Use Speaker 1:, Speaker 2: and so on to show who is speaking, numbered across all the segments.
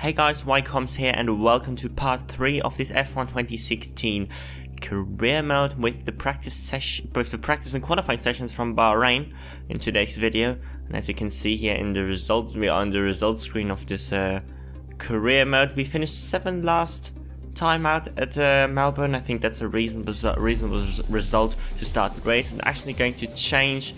Speaker 1: Hey guys, Ycoms here and welcome to part 3 of this F1 2016 career mode with the practice and qualifying sessions from Bahrain in today's video. And as you can see here in the results, we are on the results screen of this career mode. We finished 7th last time out at Melbourne. I think that's a reasonable result to start the race. I'm actually going to change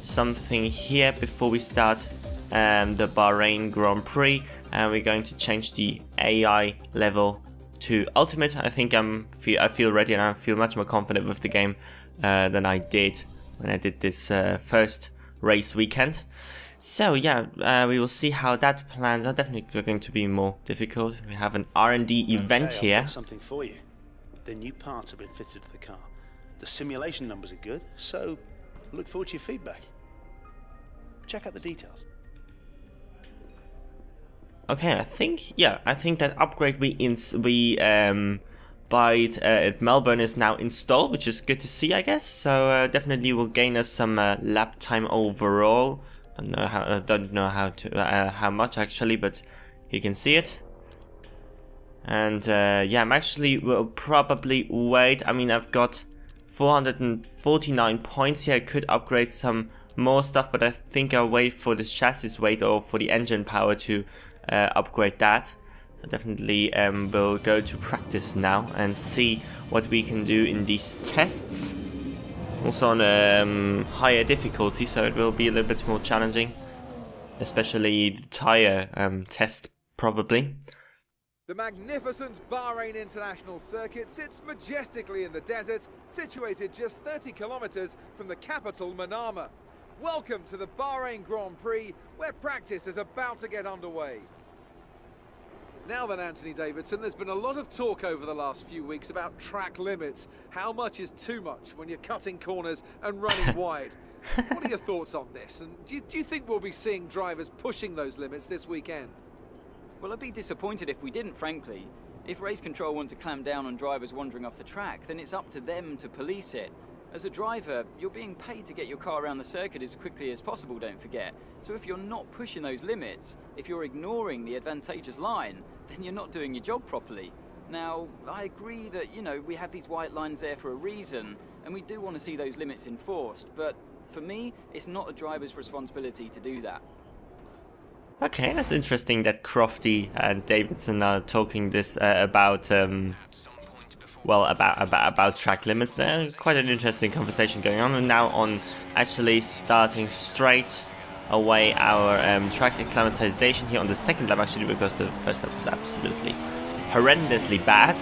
Speaker 1: something here before we start the Bahrain Grand Prix, and we're going to change the AI level to Ultimate. I think I feel ready and I feel much more confident with the game than I did when I did this first race weekend. So yeah, we will see how that plans out. Definitely going to be more difficult. We have an R&D event here.
Speaker 2: I've got something for you. The new parts have been fitted to the car. The simulation numbers are good, so look forward to your feedback. Check out the details.
Speaker 1: Okay, I think that upgrade we bought at Melbourne is now installed, which is good to see, I guess. So definitely will gain us some lap time overall. Don't know how much actually, but you can see it. And yeah, will probably wait. I mean, I've got 449 points here. I could upgrade some more stuff, but I think I'll wait for the chassis weight or for the engine power to upgrade that. So definitely we'll go to practice now and see what we can do in these tests. Also on a higher difficulty, so it will be a little bit more challenging, especially the tire test probably.
Speaker 3: The magnificent Bahrain International Circuit sits majestically in the desert, situated just 30 kilometers from the capital Manama. Welcome to the Bahrain Grand Prix, where practice is about to get underway. Now then, Anthony Davidson, there's been a lot of talk over the last few weeks about track limits. How much is too much when you're cutting corners and running wide? What are your thoughts on this? And do you think we'll be seeing drivers pushing those limits this weekend?
Speaker 4: Well, I'd be disappointed if we didn't, frankly. If race control want to clamp down on drivers wandering off the track, then it's up to them to police it. As a driver, you're being paid to get your car around the circuit as quickly as possible, don't forget. So if you're not pushing those limits, if you're ignoring the advantageous line, then you're not doing your job properly. Now, I agree that, you know, we have these white lines there for a reason, and we do want to see those limits enforced, but for me, it's not a driver's responsibility to do that.
Speaker 1: Okay, that's interesting that Crofty and Davidson are talking this about track limits. There's quite an interesting conversation going on, and now on actually starting straight away our track acclimatization here on the second lap, actually, because the first lap was absolutely horrendously bad.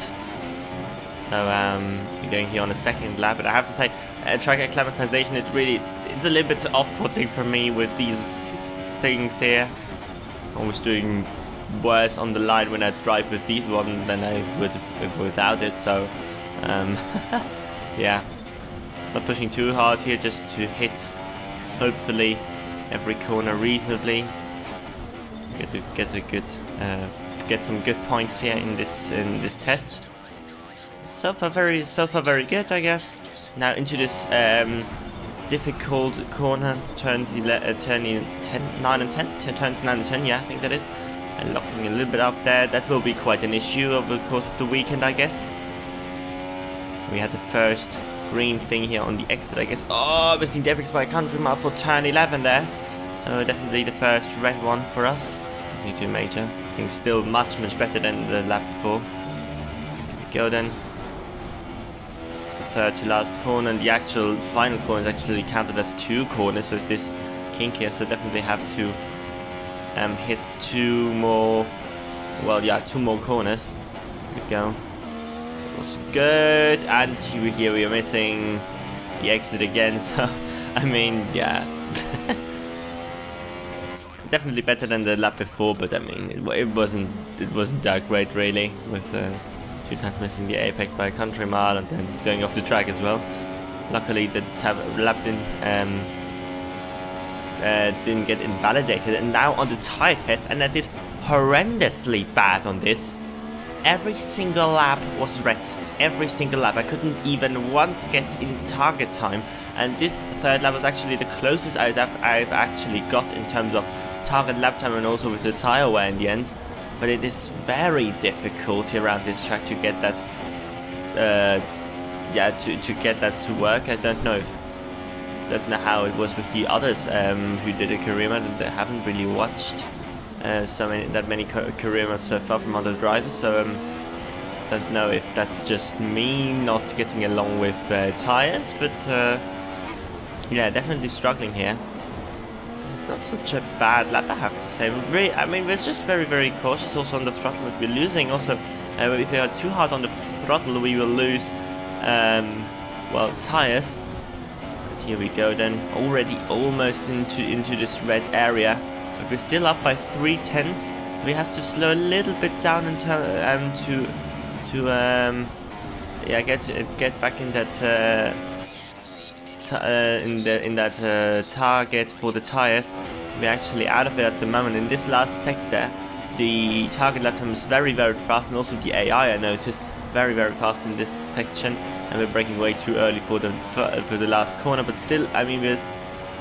Speaker 1: So we're going here on the second lap, but I have to say track acclimatization, it's a little bit off-putting for me with these things here. I was doing worse on the line when I drive with these ones than I would without it, so yeah, not pushing too hard here, just to hit hopefully every corner reasonably. Get some good points here in this test. So far very good, I guess. Now into this difficult corner, turns 9 and 10, turns 9 and 10, yeah, I think that is. And locking a little bit up there, that will be quite an issue over the course of the weekend, I guess. We had the first green thing here on the exit, I guess. Oh, missing the apex by a country mile for turn 11 there. So definitely the first red one for us. Nothing too major. I think still much better than the lap before. There we go then. It's the third to last corner, and the actual final corner is actually counted as 2 corners with this kink here, so definitely have to hit 2 more, well, yeah, 2 more corners. There we go. It was good, and here we are missing the exit again, so, I mean, yeah. Definitely better than the lap before, but I mean, it wasn't that great really, with 2 times missing the apex by a country mile and then going off the track as well. Luckily the lap didn't get invalidated, and now on the tire test, and I did horrendously bad on this. Every single lap was red. Every single lap. I couldn't even once get in target time, and this third lap was actually the closest I've actually got in terms of target lap time and also with the tire wear in the end. but it is very difficult here around this track to get that, to get that to work. I don't know how it was with the others who did a career mode, and they haven't really watched that many career modes so far from other drivers. So don't know if that's just me not getting along with tires, but yeah, definitely struggling here. It's not such a bad lap, I have to say. Really, I mean, we're just very cautious also on the throttle that we're losing. Also, if we are too hard on the throttle, we will lose, well, tires. But here we go then, already almost into this red area. But we're still up by 3/10. We have to slow a little bit down and yeah, get back in that target for the tires. We're actually out of it at the moment. In this last sector, the target lap time is very fast, and also the AI I noticed very fast in this section, and we're braking way too early for the last corner. But still, I mean, we're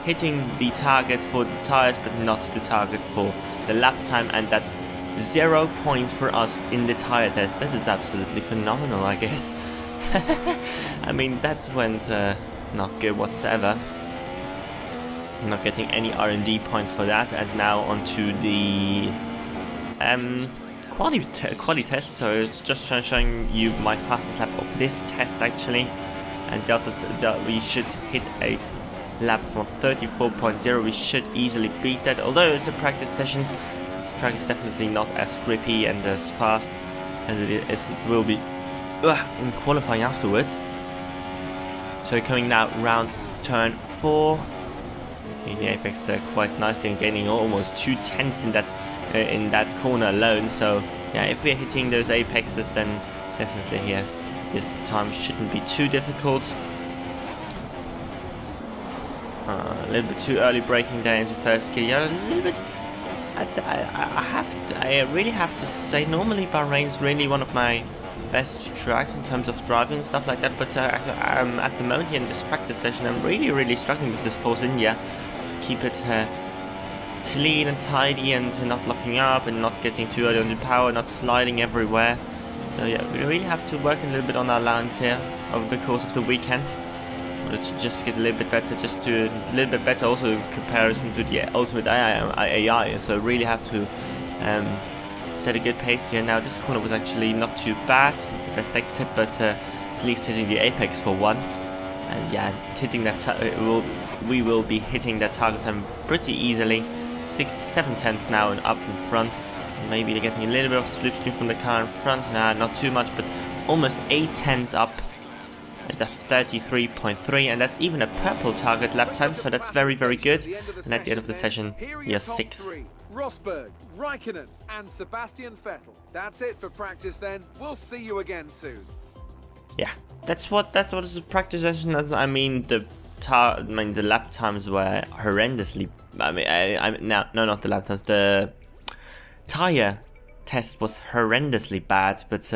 Speaker 1: hitting the target for the tires, but not the target for the lap time, and that's 0 points for us in the tire test. That is absolutely phenomenal, I guess. I mean, that went not good whatsoever. Not getting any R&D points for that. And now onto the quali test. So just showing you my fastest lap of this test actually. And we should hit a lap for 34.0. We should easily beat that. Although it's a practice sessions, this track is definitely not as grippy and as fast as it will be in qualifying afterwards. So coming now round turn 4, in the apex there quite nicely and gaining almost 2/10 in that corner alone. So yeah, if we're hitting those apexes, then definitely here this time shouldn't be too difficult. A little bit too early braking there into first gear. Yeah, a little bit. I really have to say, normally Bahrain's really one of my best tracks in terms of driving and stuff like that, but at the moment here in this practice session, I'm really struggling with this Force India. Keep it clean and tidy and not locking up and not getting too early on the power, not sliding everywhere. So yeah, we really have to work a little bit on our lines here over the course of the weekend. To just get a little bit better, just to a little bit better also in comparison to the ultimate AI. So really have to set a good pace here. Now this corner was actually not too bad, not the best exit, but at least hitting the apex for once. And yeah, hitting that we will be hitting that target time pretty easily. 6-7 tenths now and up in front. Maybe they're getting a little bit of slipstream from the car in front. Nah, not too much, but almost 8 tenths up. It's a 33.3, and that's even a purple target lap time, so that's very good. And at the end of the session, you're 6th.
Speaker 3: Rosberg, Raikkonen, and Sebastian Vettel. That's it for practice then. We'll see you again soon.
Speaker 1: Yeah, that's what is a practice session. I mean, the lap times were horrendously. No, not the lap times. The tire test was horrendously bad, but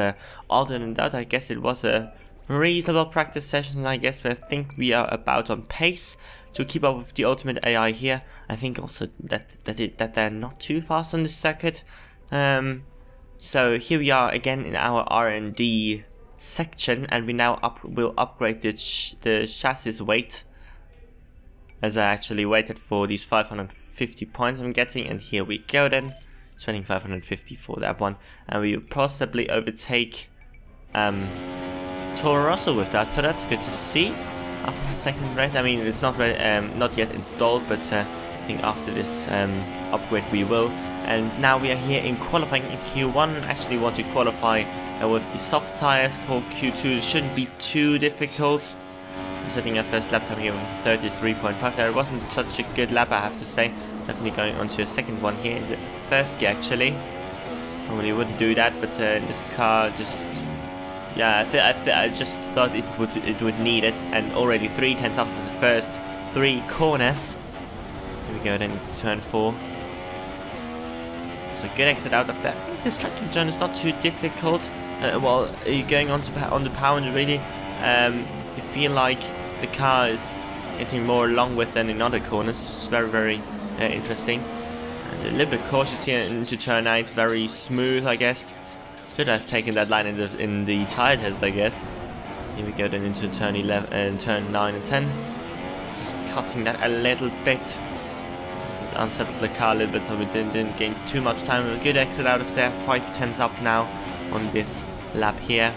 Speaker 1: other than that, I guess it was a reasonable practice session. I guess I think we are about on pace to keep up with the ultimate AI here. I think also that they're not too fast on this circuit. So here we are again in our R&D section, and we now will upgrade the chassis weight, as I actually waited for these 550 points I'm getting, and here we go then, spending 550 for that one, and we will possibly overtake Toro Rosso with that, so that's good to see. After the second race, I mean, it's not yet installed, but I think after this upgrade we will. And now we are here in qualifying in Q1. Actually want to qualify with the soft tires for Q2. It shouldn't be too difficult. I'm setting our first lap time here with 33.5. There wasn't such a good lap, I have to say. Definitely going on to a second one here in the first gear actually. Normally wouldn't do that, but this car just... Yeah, I just thought it would need it, and already 3 tenths after the first 3 corners. Here we go then into turn 4. So good exit out of that. I think this traction zone is not too difficult. Well, you're going on the power, really. You feel like the car is getting more long width than in other corners. It's very interesting. And a little bit cautious here into turn 8, very smooth, I guess. Should have taken that line in the tire test, I guess. Here we go then into turn 11 and turn 9 and 10. Just cutting that a little bit. Unsettled the car a little bit, so we didn't gain too much time. A good exit out of there. 5/10s up now on this lap here.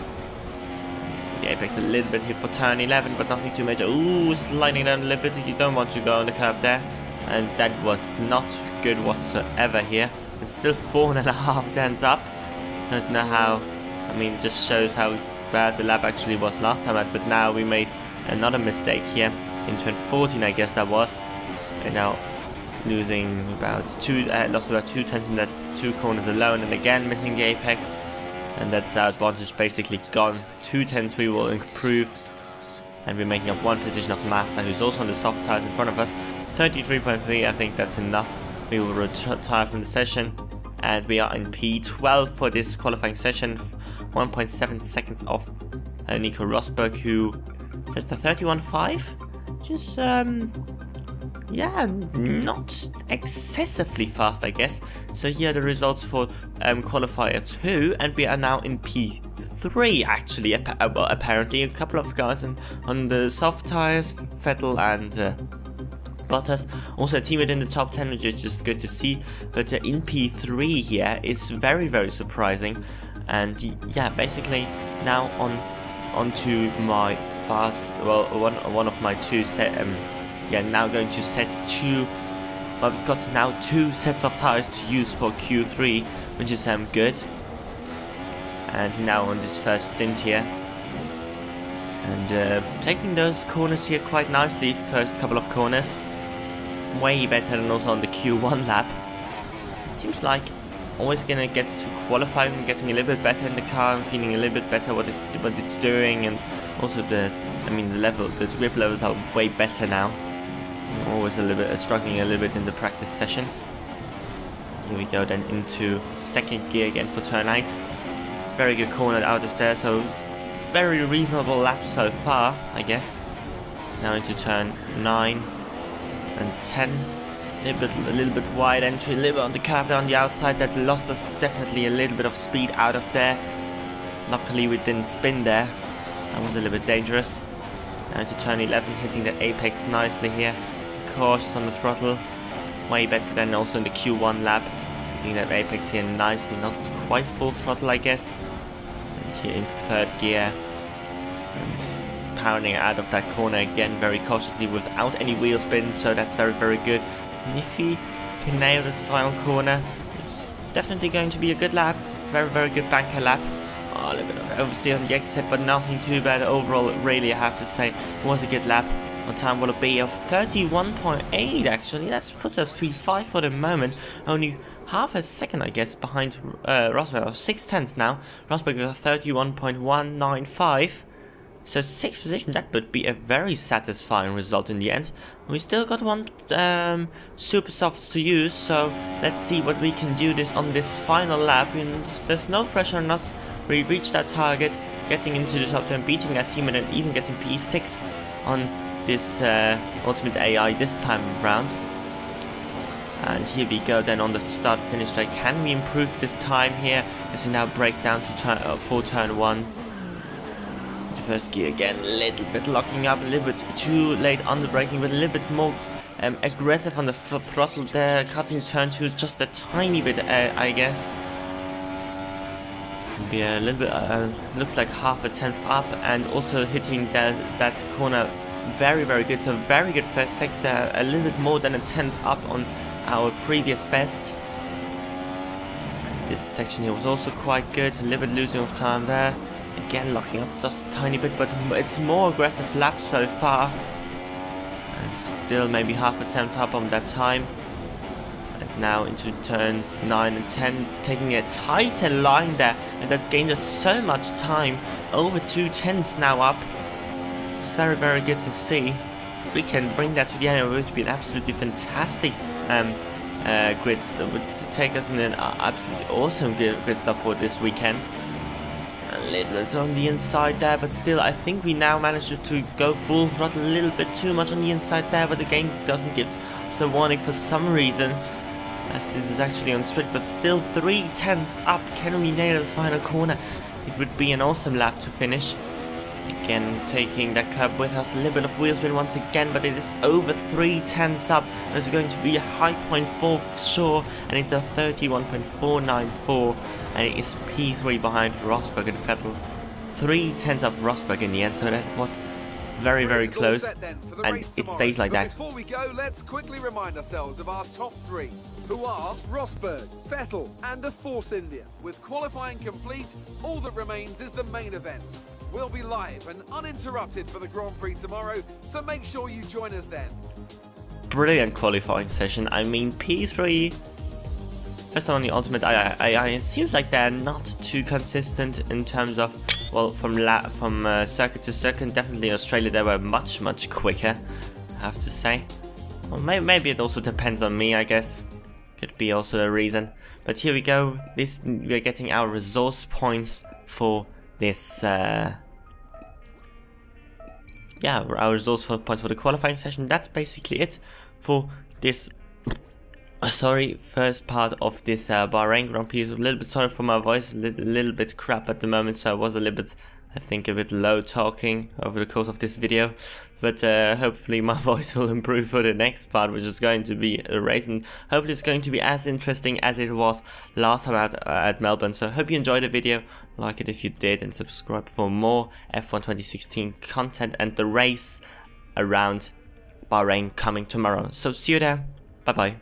Speaker 1: So the apex a little bit here for turn 11, but nothing too major. Ooh, sliding down a little bit. You don't want to go on the curb there. And that was not good whatsoever here. And still 4.5 up. Don't know how. I mean, it just shows how bad the lap actually was last time. But now we made another mistake here in turn 14, I guess that was. And now losing about lost about 2/10 in that 2 corners alone, and again missing the apex. And that's our advantage basically gone. 2/10 we will improve. And we're making up 1 position of Master, who's also on the soft tires in front of us. 33.3, I think that's enough. We will retire from the session. And we are in P12 for this qualifying session. 1.7 seconds off Nico Rosberg, who says the 31.5. Just, yeah, not excessively fast, I guess. So here are the results for qualifier 2. And we are now in P3, actually. Well, apparently a couple of guys on the soft tires, Vettel and Bottas. Also a teammate in the top 10, which is just good to see. But in P3 here is very, very surprising. And yeah, basically now onto my fast, well, one of my 2 set. Yeah, now going to set 2. Well, we've got now 2 sets of tires to use for Q3, which is good. And now on this first stint here. And taking those corners here quite nicely, first couple of corners. Way better than also on the Q1 lap. It seems like always gonna get to qualifying and getting a little bit better in the car and feeling a little bit better what it's doing, and also the grip levels are way better now. Always a little bit struggling a little bit in the practice sessions. Here we go then into 2nd gear again for turn 8. Very good corner out of there, so very reasonable lap so far, I guess. Now into turn 9 and 10. A little bit wide entry, a little bit on the curve there on the outside. That lost us definitely a little bit of speed out of there. Luckily we didn't spin there. That was a little bit dangerous. Now into turn 11, hitting the apex nicely here. Cautious on the throttle. Way better than also in the Q1 lap. Hitting that apex here nicely, not quite full throttle, I guess. And here into 3rd gear. And pounding out of that corner again very cautiously without any wheel spin, so that's very, very good. And if he can nail this final corner, it's definitely going to be a good lap. Very, very good banker lap. Oh, a little bit of oversteer on the exit, but nothing too bad overall. Really, I have to say, it was a good lap. On time will be of 31.8 actually. That puts us P5 for the moment. Only half a second, I guess, behind Rosberg. 6/10 now. Rosberg with a 31.195. So 6th position, that would be a very satisfying result in the end. We still got 1 super softs to use, so let's see what we can do on this final lap. And there's no pressure on us. We reached our target, getting into the top 10, beating our team, and then even getting P6 on this Ultimate AI this time round. And here we go then on the start-finish straight. Can we improve this time here as we now break down to turn 1? First gear again, a little bit locking up, a little bit too late on the braking, but a little bit more aggressive on the throttle there, cutting turn 2 just a tiny bit, I guess. Yeah, a little bit, looks like half a tenth up, and also hitting that corner very, very good. So very good first sector, a little bit more than a tenth up on our previous best. And this section here was also quite good, a little bit losing of time there. Again, locking up just a tiny bit, but it's more aggressive lap so far. And still maybe half a tenth up on that time. And now into turn 9 and 10, taking a tighter line there. And that gained us so much time. Over 2/10 now up. It's very, very good to see. If we can bring that to the end, it would be an absolutely fantastic grid that would take us in an absolutely awesome grid stop for this weekend. A little bit on the inside there, but still I think we now managed to go full throttle a little bit too much on the inside there, but the game doesn't give us a warning for some reason. as this is actually on strict, but still 3/10 up. Can we nail this final corner? It would be an awesome lap to finish. Again, taking that curb with us, a little bit of wheel spin once again, but it is over 3/10 up. There's going to be a high point for sure, and it's a 31.494, and it is P3 behind Rosberg and Vettel. 3/10 of Rosberg in the end, so that was very, very close, and it stays like that.
Speaker 3: Before we go, let's quickly remind ourselves of our top three, who are Rosberg, Vettel, and a Force India. With qualifying complete, all that remains is the main event. We'll be live and uninterrupted for the Grand Prix tomorrow, so make sure you join us then.
Speaker 1: Brilliant qualifying session. I mean, P3, first on the Ultimate, it seems like they're not too consistent in terms of, well, from circuit to circuit. Definitely Australia, they were much quicker, I have to say. Well, maybe it also depends on me, I guess. Could be also a reason. But here we go. We are getting our resource points for this. Yeah, our resource points for the qualifying session. That's basically it for this. First part of this Bahrain Grand Prix. A little bit sorry for my voice, a little bit crap at the moment, so I was a little bit, I think, a bit low talking over the course of this video. But hopefully my voice will improve for the next part, which is going to be a race, and hopefully it's going to be as interesting as it was last time at Melbourne. So I hope you enjoyed the video, like it if you did, and subscribe for more F1 2016 content and the race around Bahrain coming tomorrow. So see you there, bye bye.